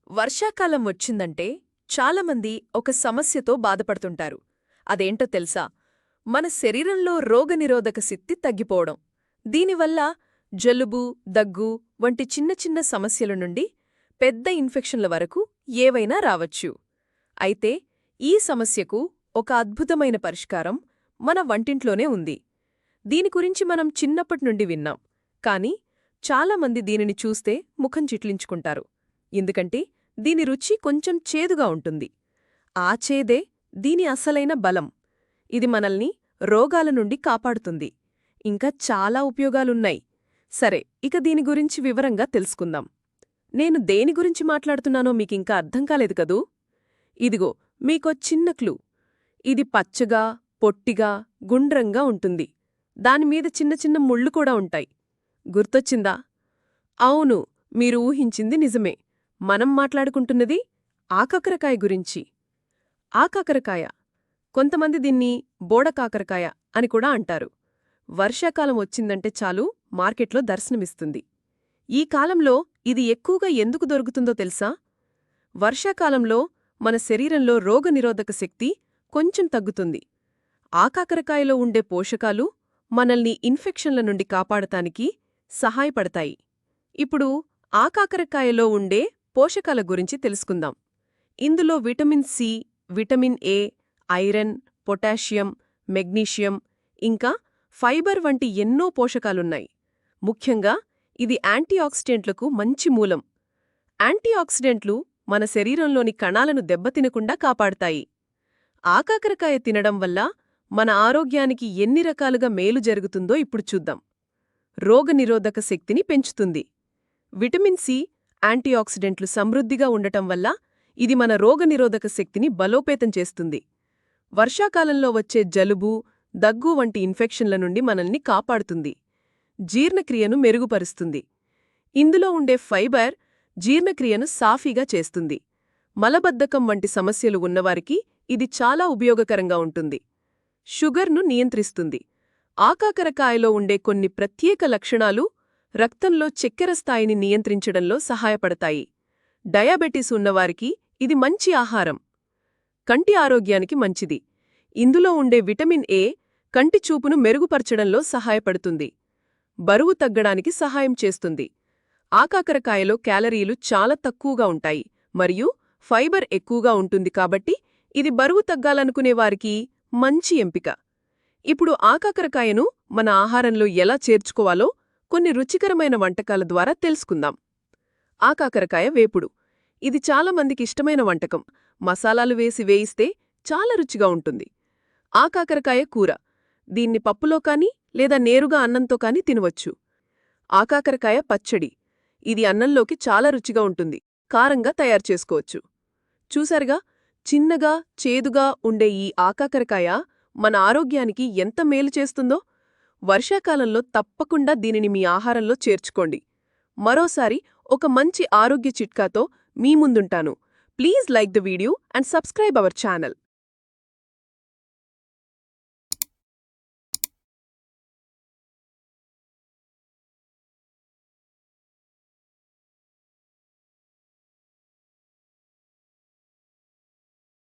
వర్షాకాలం వచ్చిందంటే చాలామంది ఒక సమస్యతో బాధపడుతుంటారు. అదేంటో తెలుసా? మన శరీరంలో రోగనిరోధక శక్తి తగ్గిపోవడం. దీనివల్ల జలుబు, దగ్గు వంటి చిన్న చిన్న సమస్యల నుండి పెద్ద ఇన్ఫెక్షన్ల వరకు ఏవైనా రావచ్చు. అయితే ఈ సమస్యకు ఒక అద్భుతమైన పరిష్కారం మన వంటింట్లోనే ఉంది. దీని గురించి మనం చిన్నప్పటినుండి విన్నాం, కాని చాలామంది దీనిని చూస్తే ముఖం చిట్లించుకుంటారు. ఎందుకంటే దీని రుచి కొంచెం చేదుగా ఉంటుంది. ఆ చేదే దీని అసలైన బలం. ఇది మనల్ని రోగాల నుండి కాపాడుతుంది. ఇంకా చాలా ఉపయోగాలున్నాయి. సరే, ఇక దీని గురించి వివరంగా తెలుసుకుందాం. నేను దేని గురించి మాట్లాడుతున్నానో మీకింకా అర్థం కాలేదు కదూ? ఇదిగో మీకో చిన్న క్లూ. ఇది పచ్చగా, పొట్టిగా, గుండ్రంగా ఉంటుంది. దానిమీద చిన్న చిన్న ముళ్ళు కూడా ఉంటాయి. గుర్తొచ్చిందా? అవును, మీరు ఊహించింది నిజమే. మనం మాట్లాడుకుంటున్నది ఆకాకరకాయ గురించి. ఆకాకరకాయ, కొంతమంది దీన్ని బోడకాకరకాయ అని కూడా అంటారు. వర్షాకాలం వచ్చిందంటే చాలు మార్కెట్లో దర్శనమిస్తుంది. ఈ కాలంలో ఇది ఎక్కువగా ఎందుకు దొరుకుతుందో తెలుసా? వర్షాకాలంలో మన శరీరంలో రోగనిరోధక శక్తి కొంచెం తగ్గుతుంది. ఆకాకరకాయలో ఉండే పోషకాలు మనల్ని ఇన్ఫెక్షన్ల నుండి కాపాడటానికి సహాయపడతాయి. ఇప్పుడు ఆకాకరకాయలో ఉండే పోషకాల గురించి తెలుసుకుందాం. ఇందులో vitamin C, vitamin A, iron, potassium, magnesium, ఇంకా ఫైబర్ వంటి ఎన్నో పోషకాలున్నాయి. ముఖ్యంగా ఇది యాంటీఆక్సిడెంట్లకు మంచి మూలం. యాంటీఆక్సిడెంట్లు మన శరీరంలోని కణాలను దెబ్బతినకుండా కాపాడతాయి. ఆకాకరకాయ తినడం వల్ల మన ఆరోగ్యానికి ఎన్ని రకాలుగా మేలు జరుగుతుందో ఇప్పుడు చూద్దాం. రోగనిరోధక శక్తిని పెంచుతుంది. విటమిన్ సి, యాంటీఆక్సిడెంట్లు సమృద్ధిగా ఉండటం వల్ల ఇది మన రోగనిరోధక శక్తిని బలోపేతం చేస్తుంది. వర్షాకాలంలో వచ్చే జలుబు, దగ్గు వంటి ఇన్ఫెక్షన్ల నుండి మనల్ని కాపాడుతుంది. జీర్ణక్రియను మెరుగుపరుస్తుంది. ఇందులో ఉండే ఫైబర్ జీర్ణక్రియను సాఫీగా చేస్తుంది. మలబద్ధకం వంటి సమస్యలు ఉన్నవారికి ఇది చాలా ఉపయోగకరంగా ఉంటుంది. షుగర్ను నియంత్రిస్తుంది. ఆకాకరకాయలో ఉండే కొన్ని ప్రత్యేక లక్షణాలు రక్తంలో చక్కెర స్థాయిని నియంత్రించడంలో సహాయపడతాయి. డయాబెటీస్ ఉన్నవారికి ఇది మంచి ఆహారం. కంటి ఆరోగ్యానికి మంచిది. ఇందులో ఉండే విటమిన్ ఏ కంటి చూపును మెరుగుపరచడంలో సహాయపడుతుంది. బరువు తగ్గడానికి సహాయం చేస్తుంది. ఆకాకరకాయలో క్యాలరీలు చాలా తక్కువగా ఉంటాయి మరియు ఫైబర్ ఎక్కువగా ఉంటుంది కాబట్టి ఇది బరువు తగ్గాలనుకునేవారికి మంచి ఎంపిక. ఇప్పుడు ఆకాకరకాయను మన ఆహారంలో ఎలా చేర్చుకోవాలో కొన్ని రుచికరమైన వంటకాల ద్వారా తెలుసుకుందాం. ఆకాకరకాయ వేపుడు. ఇది చాలా మందికి ఇష్టమైన వంటకం. మసాలాలు వేయిస్తే చాలా రుచిగా ఉంటుంది. ఆకాకరకాయ కూర. దీన్ని పప్పులో కానీ లేదా నేరుగా అన్నంతో కానీ తినవచ్చు. ఆకాకరకాయ పచ్చడి. ఇది అన్నంలోకి చాలా రుచిగా ఉంటుంది. కారంగా తయారు చేసుకోవచ్చు. చూసారుగా, చిన్నగా, చేదుగా ఉండే ఈ ఆకాకరకాయ మన ఆరోగ్యానికి ఎంత మేలు చేస్తుందో. వర్షాకాలంలో తప్పకుండా దీనిని మీ ఆహారంలో చేర్చుకోండి. మరోసారి ఒక మంచి ఆరోగ్య చిట్కాతో మీ ముందుంటాను. Please like the video and subscribe our channel.